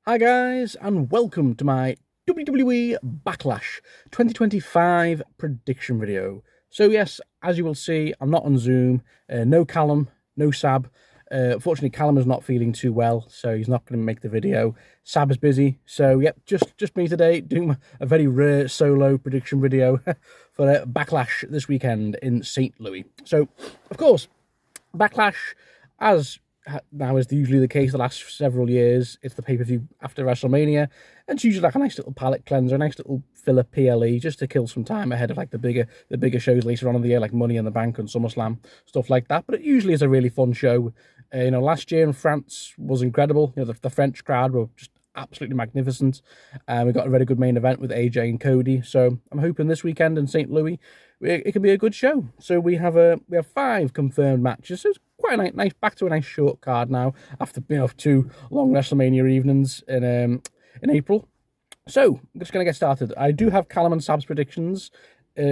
Hi guys, and welcome to my WWE Backlash 2025 prediction video. So yes, as you will see, I'm not on Zoom, no Callum, no Sab. Unfortunately, Callum is not feeling too well, so he's not going to make the video. Sab is busy, so yep, just me today, doing a very rare solo prediction video for Backlash this weekend in St. Louis. So, of course, Backlash, as now is usually the case the last several years, it's the pay-per-view after WrestleMania, and it's usually like a nice little palate cleanser, a nice little filler PLE, just to kill some time ahead of like the bigger shows later on in the year, like Money in the Bank and SummerSlam, stuff like that. But it usually is a really fun show. Last year in France was incredible. The French crowd were just absolutely magnificent. We got a very good main event with AJ and Cody, so I'm hoping this weekend in St. Louis it can be a good show. So we have 5 confirmed matches. So it's quite a nice, back to a nice short card now after 2 long WrestleMania evenings in April. So I'm just going to get started. I do have Callum and Sab's predictions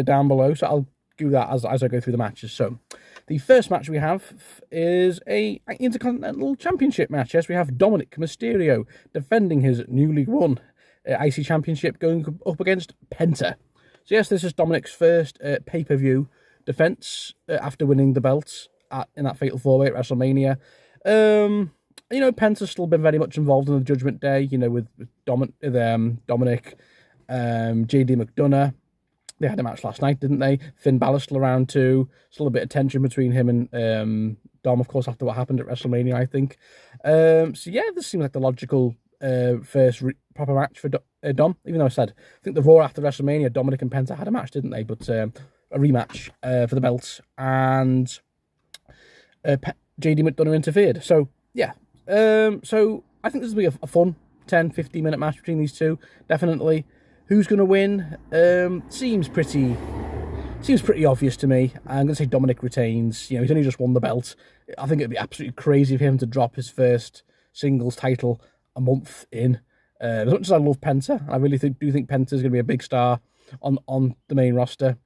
down below, so I'll do that as I go through the matches. So the first match we have is a Intercontinental Championship match. Yes, we have Dominic Mysterio defending his newly won IC Championship, going up against Penta. So yes, this is Dominic's first pay-per-view defense after winning the belt in that Fatal 4-Way at WrestleMania. Penta's still been very much involved in the Judgment Day, with Dominic, JD McDonough. They had a match last night, didn't they? Finn Balor still around too. Still a bit of tension between him and Dom, of course, after what happened at WrestleMania, I think. So yeah, this seems like the logical first proper match for Dom, even though I think the Raw after WrestleMania, Dominic and Penta had a match, didn't they? But a rematch for the belt, and JD McDonough interfered. So yeah, so I think this will be a fun 10-15 minute match between these two, definitely. Who's going to win? Seems pretty obvious to me. I'm going to say Dominic retains. He's only just won the belt. I think it'd be absolutely crazy for him to drop his first singles title a month in. As much as I love Penta, I really do think Penta's going to be a big star on the main roster.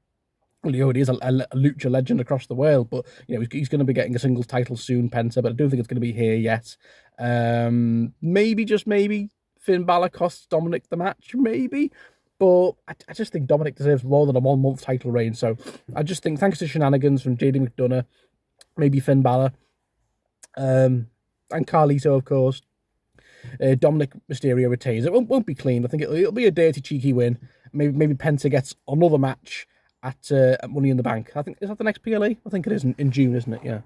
Well, he already is a lucha legend across the world, but he's going to be getting a singles title soon, Penta. But I don't think it's going to be here yet. Maybe, just maybe, Finn Balor costs Dominic the match, maybe. But I just think Dominic deserves more than a 1-month title reign. So I just think, thanks to shenanigans from JD McDonough, maybe Finn Balor, and Carlito, of course, Dominic Mysterio retains. It won't be clean. I think it'll be a dirty, cheeky win. Maybe Penta gets another match at Money in the Bank. I think, is that the next PLE? I think it is in June, isn't it? Yeah.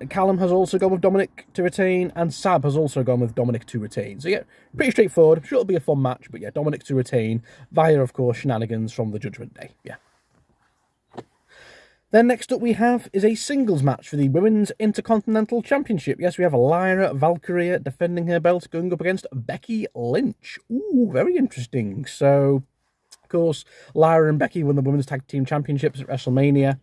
Callum has also gone with Dominic to retain, and Sab has also gone with Dominic to retain. So yeah, pretty straightforward. I'm sure it'll be a fun match, but yeah, Dominic to retain via, of course, shenanigans from the Judgment Day. Yeah. Then next up we have is a singles match for the Women's Intercontinental Championship. Yes, we have Lyra Valkyria defending her belt, going up against Becky Lynch. Ooh, very interesting. So, of course, Lyra and Becky won the Women's Tag Team Championships at WrestleMania.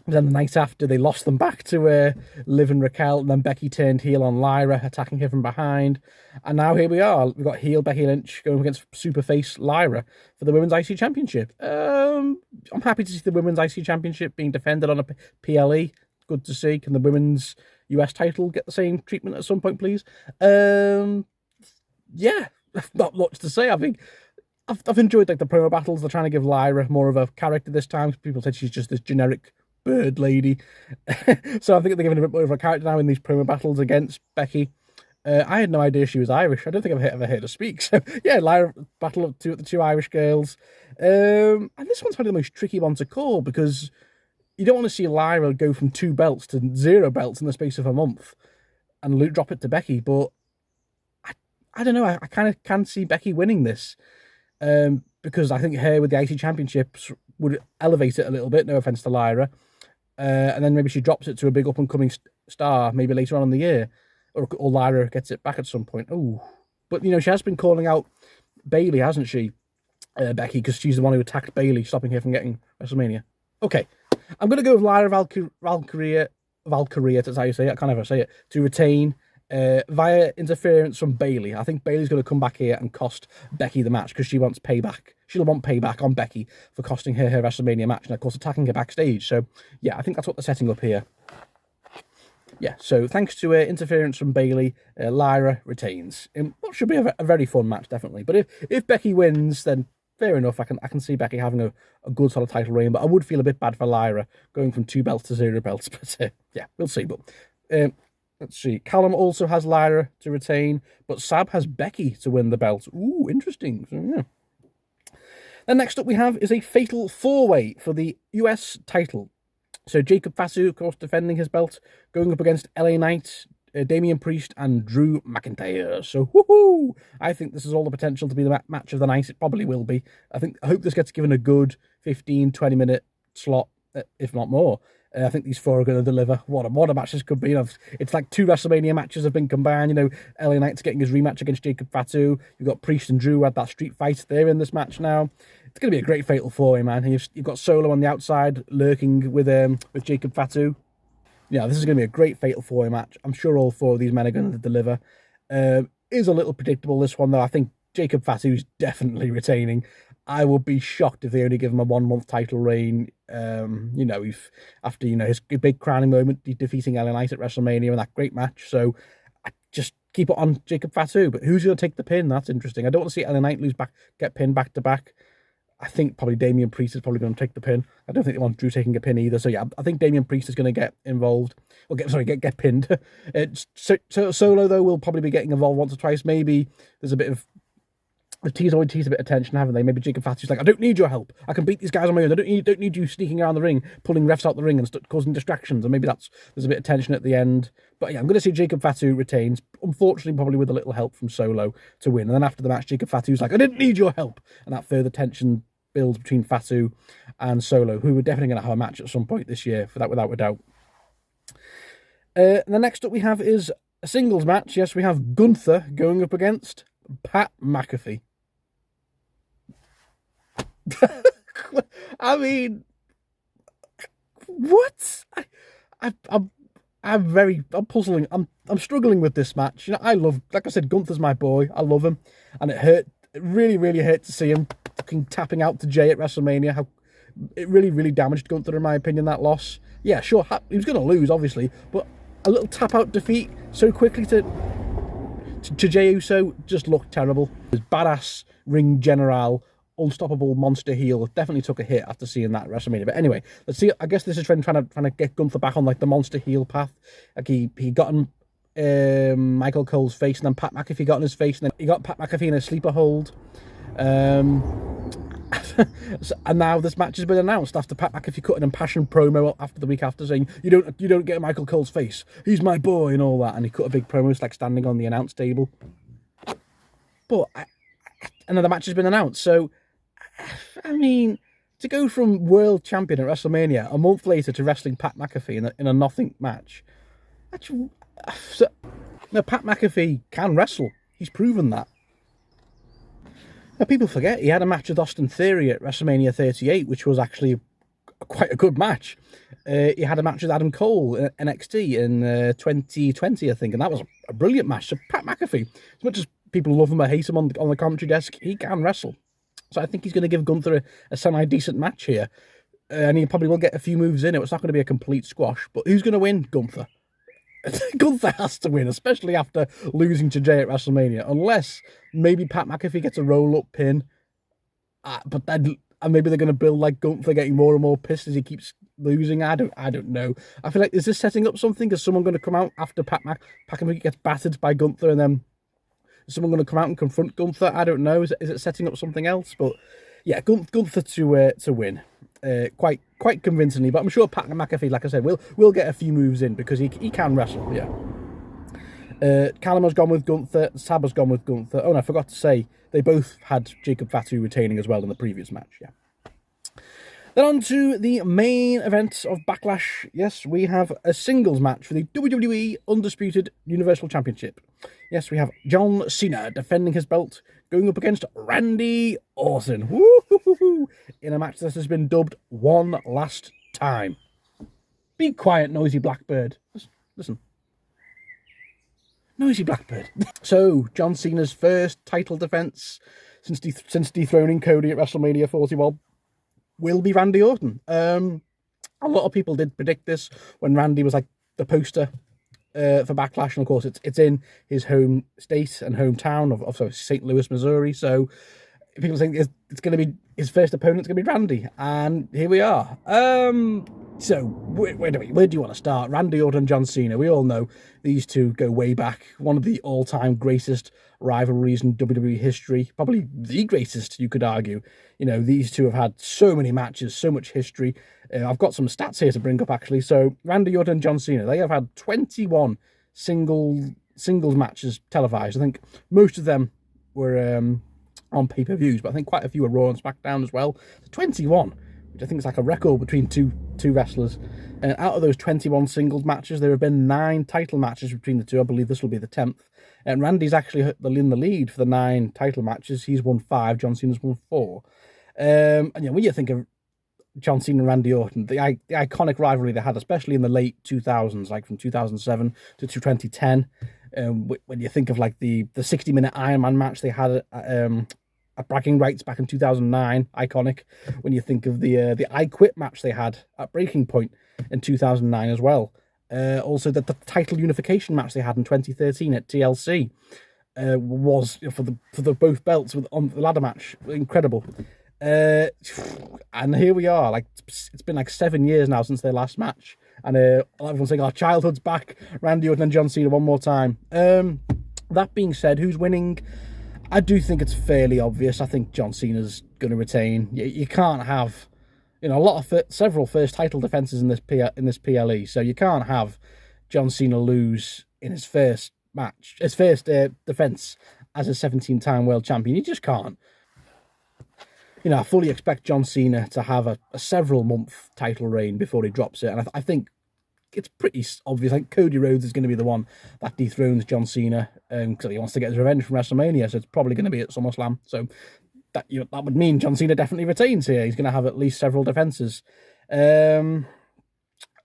Then the night after, they lost them back to Liv and Raquel, and then Becky turned heel on Lyra, attacking her from behind. And now here we are. We've got heel Becky Lynch going against superface Lyra for the Women's IC Championship. I'm happy to see the Women's IC Championship being defended on a PLE. Good to see. Can the Women's US title get the same treatment at some point, please? Yeah, not much to say. I think I've enjoyed the promo battles. They're trying to give Lyra more of a character this time. People said she's just this generic bird lady. So I think they're giving a bit more of a character now in these promo battles against Becky. I had no idea she was Irish. I don't think I've ever heard her speak. So yeah, Lyra battle of the two Irish girls. And this one's probably the most tricky one to call, because you don't want to see Lyra go from 2 belts to 0 belts in the space of a month and drop it to Becky. But I don't know. I kind of can see Becky winning this. Because I think her with the IC Championships would elevate it a little bit, no offense to Lyra. And then maybe she drops it to a big up-and-coming star, maybe later on in the year. Or Lyra gets it back at some point. Oh, but, she has been calling out Bayley, hasn't she, Becky? Because she's the one who attacked Bayley, stopping her from getting WrestleMania. Okay, I'm going to go with Lyra Valkyria, that's how you say it, I can't ever say it, to retain via interference from Bayley. I think Bayley's going to come back here and cost Becky the match, because she wants payback. She'll want payback on Becky for costing her WrestleMania match, and of course attacking her backstage. So yeah, I think that's what they're setting up here. Yeah, so thanks to interference from Bayley, Lyra retains. What should be a very fun match, definitely. But if Becky wins, then fair enough. I can see Becky having a good solid title reign, but I would feel a bit bad for Lyra going from 2 belts to 0 belts. But yeah, we'll see. But let's see. Callum also has Lyra to retain, but Sab has Becky to win the belt. Ooh, interesting. So, yeah. Then next up we have is a fatal 4-way for the US title. So Jacob Fatu, of course, defending his belt, going up against LA Knight, Damian Priest, and Drew McIntyre. So, woohoo! I think this has all the potential to be the match of the night. It probably will be. I hope this gets given a good 15, 20-minute slot, if not more. I think these 4 are going to deliver. What a match this could be. It's like 2 WrestleMania matches have been combined. You know, LA Knight's getting his rematch against Jacob Fatu. You've got Priest and Drew had that street fight. They're in this match now. It's going to be a great fatal 4-way, man. You've got Solo on the outside lurking with Jacob Fatu. Yeah, this is going to be a great fatal 4-way match. I'm sure all 4 of these men are going to deliver. Is a little predictable, this one, though. I think Jacob Fatu's definitely retaining. I would be shocked if they only give him a 1-month title reign. You know, after his big crowning moment, defeating LA Knight at WrestleMania in that great match. So I just keep it on Jacob Fatu. But who's going to take the pin? That's interesting. I don't want to see LA Knight get pinned back to back. I think probably Damian Priest is probably going to take the pin. I don't think they want Drew taking a pin either. So yeah, I think Damian Priest is going to get involved. Or get pinned. Solo, though, will probably be getting involved once or twice. Maybe there's a bit of... The tease always tease a bit of tension, haven't they? Maybe Jacob Fatu's like, I don't need your help. I can beat these guys on my own. I don't need you sneaking around the ring, pulling refs out the ring and causing distractions. And maybe there's a bit of tension at the end. But yeah, I'm going to see Jacob Fatu retains. Unfortunately, probably with a little help from Solo to win. And then after the match, Jacob Fatu's like, I didn't need your help. And that further tension builds between Fatu and Solo, who are definitely going to have a match at some point this year, for that without a doubt. And the next up we have is a singles match. Yes, we have Gunther going up against Pat McAfee. I mean, what? I'm puzzling. I'm struggling with this match. You know, like I said, Gunther's my boy. I love him, and it hurt. It really, really hurt to see him fucking tapping out to Jay at WrestleMania. How it really, really damaged Gunther, in my opinion. That loss. Yeah, sure, he was going to lose, obviously, but a little tap out defeat so quickly to Jey Uso just looked terrible. His badass ring general, unstoppable monster heel definitely took a hit after seeing that at WrestleMania. But anyway, let's see. I guess this is trying to get Gunther back on like the monster heel path. Like he got in Michael Cole's face, and then Pat McAfee got in his face, and then he got Pat McAfee in a sleeper hold. And now this match has been announced after Pat McAfee cut an impassioned promo after the week after saying, you don't get Michael Cole's face, he's my boy and all that, and he cut a big promo like standing on the announce table. But and then the match has been announced, so I mean, to go from world champion at WrestleMania a month later to wrestling Pat McAfee in a nothing match, actually, Pat McAfee can wrestle. He's proven that. Now, people forget he had a match with Austin Theory at WrestleMania 38, which was actually quite a good match. He had a match with Adam Cole in NXT in 2020, I think, and that was a brilliant match. So Pat McAfee, as much as people love him or hate him on the commentary desk, he can wrestle. So I think he's going to give Gunther a semi-decent match here. And he probably will get a few moves in it. It's not going to be a complete squash. But who's going to win? Gunther. Gunther has to win, especially after losing to Jay at WrestleMania. Unless maybe Pat McAfee gets a roll-up pin. But then, and maybe they're going to build like Gunther getting more and more pissed as he keeps losing. I don't know. I feel like, is this setting up something? Is someone going to come out after Pat McAfee gets battered by Gunther, and then is someone going to come out and confront Gunther? I don't know. Is it setting up something else? But yeah, Gunther to win. Quite convincingly, but I'm sure Pat McAfee, like I said, will get a few moves in because he can wrestle. Yeah. Callum has gone with Gunther. Sab has gone with Gunther. Oh, and I forgot to say they both had Jacob Fatu retaining as well in the previous match. Yeah. Then on to the main event of Backlash. Yes, we have a singles match for the WWE Undisputed Universal Championship. Yes, we have John Cena defending his belt, going up against Randy Orton. Woo-hoo-hoo-hoo, in a match that has been dubbed One Last Time. Be quiet, noisy blackbird. Listen. Noisy blackbird. So, John Cena's first title defense since dethroning Cody at WrestleMania 41 will be Randy Orton. A lot of people did predict this when Randy was like the poster for Backlash, and of course it's in his home state and hometown of St. Louis, Missouri. So people think it's going to be his first opponent's going to be Randy, and here we are. So where do you want to start? Randy Orton and John Cena. We all know these two go way back. One of the all-time greatest rivalries in WWE history, probably the greatest, you could argue. You know, these two have had so many matches, so much history. I've got some stats here to bring up, actually. So Randy Orton and John Cena, they have had 21 singles matches televised. I think most of them were on pay-per-views, but I think quite a few were Raw and SmackDown as well. 21, which I think is like a record between two wrestlers. And out of those 21 singles matches, there have been 9 title matches between the two. I believe this will be the 10th. And Randy's actually in the lead for the 9 title matches. He's won 5. John Cena's won 4. And yeah, when you think of John Cena and Randy Orton, the iconic rivalry they had, especially in the late 2000s, like from 2007 to 2010, when you think of like the 60-minute Iron Man match they had at Bragging Rights back in 2009, iconic. When you think of the I Quit match they had at Breaking Point in 2009 as well. Also, the title unification match they had in 2013 at TLC was for the both belts on the ladder match. Incredible. And here we are. Like, it's been like 7 years now since their last match, and everyone's saying our childhood's back. Randy Orton and John Cena one more time. That being said, who's winning? I do think it's fairly obvious. I think John Cena's going to retain. You can't have, several first title defenses in this PLE. So you can't have John Cena lose in his first match, his first defense as a 17-time world champion. You just can't. I fully expect John Cena to have a several-month title reign before he drops it. And I think it's pretty obvious. Like, Cody Rhodes is going to be the one that dethrones John Cena because he wants to get his revenge from WrestleMania. So it's probably going to be at SummerSlam. So that would mean John Cena definitely retains here. He's going to have at least several defenses. How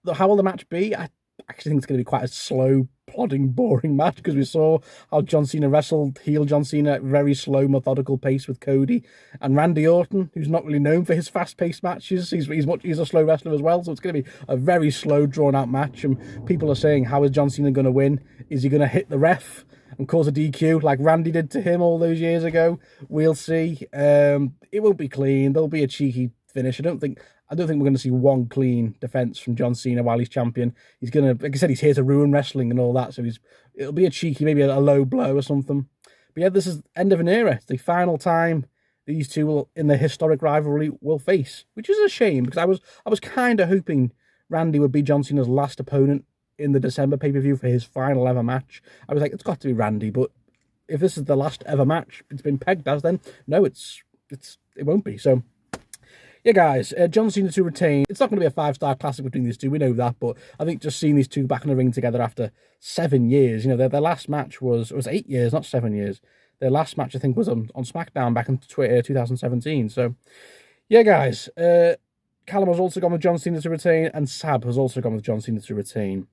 will the match be? I actually think it's going to be quite a slow, plodding, boring match, because we saw how John Cena wrestled heel John Cena at very slow, methodical pace with Cody, and Randy Orton, who's not really known for his fast-paced matches. He's a slow wrestler as well, so it's going to be a very slow, drawn-out match. And people are saying, how is John Cena going to win? Is he going to hit the ref and cause a DQ like Randy did to him all those years ago? We'll see. It won't be clean. There'll be a cheeky finish. I don't think we're going to see one clean defense from John Cena while he's champion. He's going to, like I said, he's here to ruin wrestling and all that. So it'll be a cheeky, maybe a low blow or something. But yeah, this is the end of an era. It's the final time these two will, in the historic rivalry, will face, which is a shame, because I was kind of hoping Randy would be John Cena's last opponent in the December pay-per-view for his final ever match. I was like, it's got to be Randy. But if this is the last ever match it's been pegged as, then no, it won't be. So yeah, guys, John Cena to retain. It's not going to be a 5-star classic between these two. We know that, but I think just seeing these two back in the ring together after 7 years, their last match was 8 years, not 7 years. Their last match, I think, was on SmackDown back in 2017. So, yeah, guys, Callum has also gone with John Cena to retain, and Sab has also gone with John Cena to retain.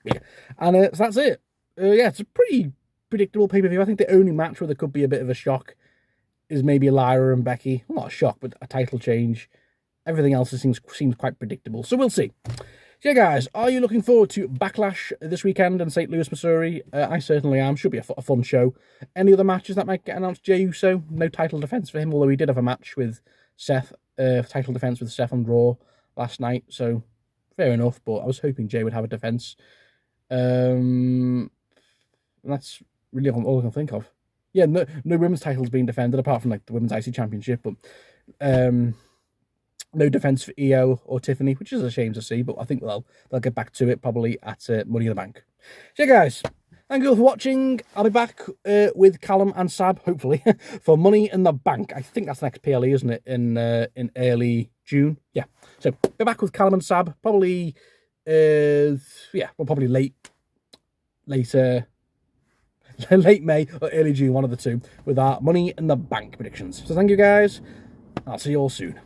Yeah. And so that's it. Yeah, it's a pretty predictable pay-per-view. I think the only match where there could be a bit of a shock is maybe Lyra and Becky. Well, not a shock, but a title change. Everything else seems quite predictable. So we'll see. So yeah, guys, are you looking forward to Backlash this weekend in St. Louis, Missouri? I certainly am. Should be a fun show. Any other matches that might get announced? Jey Uso, no title defense for him, although he did have a match with Seth, title defense with Seth on Raw last night. So fair enough, but I was hoping Jey would have a defense. And that's really all I can think of. Yeah, no women's titles being defended apart from like the Women's IC Championship, but no defense for Io or Tiffany, which is a shame to see, but I think they'll get back to it probably at Money in the Bank. So yeah, guys, thank you all for watching. I'll be back with Callum and Sab, hopefully, for Money in the Bank. I think that's the next PLE, isn't it? In early June. Yeah. So be back with Callum and Sab, probably probably late May or early June, one of the two, with our Money in the Bank predictions. So thank you, guys. I'll see you all soon.